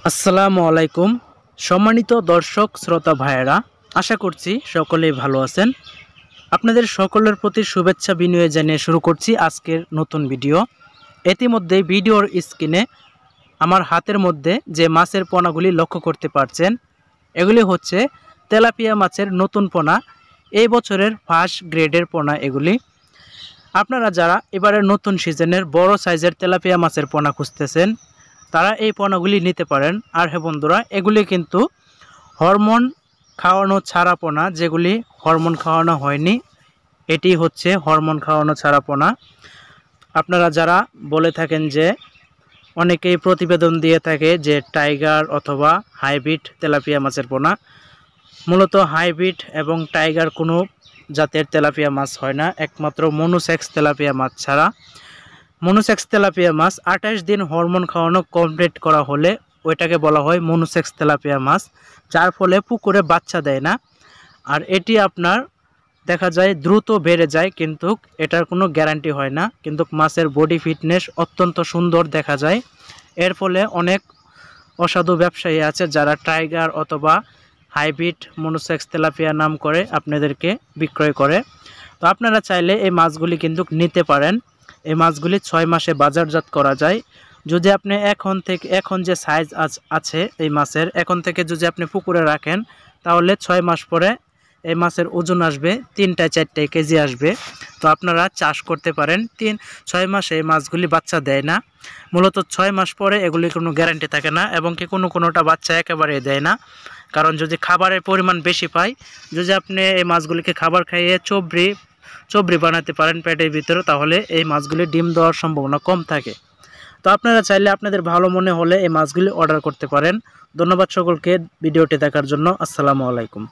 আসসালামু আলাইকুম। সম্মানিত দর্শক শ্রোতা ভাইয়েরা, আশা করছি সকলেই ভালো আছেন। আপনাদের সকলের প্রতি শুভেচ্ছা বিনিময় জানিয়ে শুরু করছি আজকের নতুন ভিডিও। ইতিমধ্যে ভিডিওর স্ক্রিনে আমার হাতের মধ্যে যে মাছের পোনাগুলি লক্ষ্য করতে পারছেন, এগুলি হচ্ছে তেলাপিয়া মাছের নতুন পোনা, এই বছরের ফার্স্ট গ্রেডের পোনা এগুলি। আপনারা যারা এবারের নতুন সিজনের বড় সাইজের তেলাপিয়া মাছের পোনা খুঁজতেছেন, তারা এই পোনাগুলি নিতে পারেন। আর হ্যাঁ বন্ধুরা, এগুলি কিন্তু হরমোন খাওয়ানো ছাড়া পোনা, যেগুলি হরমোন খাওয়ানো হয়নি, এটি হচ্ছে হরমোন খাওয়ানো ছাড়া পোনা। আপনারা যারা বলে থাকেন যে অনেকেই প্রতিবেদন দিয়ে থাকে যে টাইগার অথবা হাইব্রিড তেলাপিয়া মাছের পোনা, মূলত হাইব্রিড এবং টাইগার কোনো জাতের তেলাপিয়া মাছ হয় না, একমাত্র মনোসেক্স তেলাপিয়া মাছ ছাড়া। মনোসেক্স তেলাপিয়া মাছ 28 দিন হরমোন খাওয়ানো কমপ্লিট করা হলে ওইটাকে বলা হয় মনোসেক্স তেলাপিয়া মাছ, যার ফলে পুকুরে বাচ্চা দেয় না। আর এটি আপনার দেখা যায় দ্রুত বেড়ে যায়, কিন্তু এটার কোনো গ্যারান্টি হয় না। কিন্তু মাছের বডি ফিটনেস অত্যন্ত সুন্দর দেখা যায়। এর ফলে অনেক অসাধু ব্যবসায়ী আছে যারা টাইগার অথবা হাইব্রিড মনোসেক্স তেলাপিয়া নাম করে আপনাদেরকে বিক্রয় করে। তো আপনারা চাইলে এই মাছগুলি কিন্তু নিতে পারেন। এই মাছগুলি 6 মাসে বাজারজাত করা যায়। যদি আপনি এখন যে সাইজ আছে এই মাছের, এখন থেকে যদি আপনি পুকুরে রাখেন, তাহলে 6 মাস পরে এই মাছের ওজন আসবে 3-4 কেজি আসবে। তো আপনারা চাষ করতে পারেন। 6 মাসে এই মাছগুলি বাচ্চা দেয় না। মূলত 6 মাস পরে এগুলি কোনো গ্যারান্টি থাকে না, এবং কি কোনোটা বাচ্চা একেবারে দেয় না। কারণ যদি খাবারের পরিমাণ বেশি পায়, যদি আপনি এই মাছগুলিকে খাবার খাইয়ে চবরি বানাতে পারেন পেটের ভিতরে, তাহলে এই মাছগুলি ডিম দেওয়ার সম্ভাবনা কম থাকে। তো আপনারা চাইলে আপনাদের ভালো মনে হলে এই মাছগুলি অর্ডার করতে পারেন। ধন্যবাদ সকলকে ভিডিওটি দেখার জন্য। আসসালামু আলাইকুম।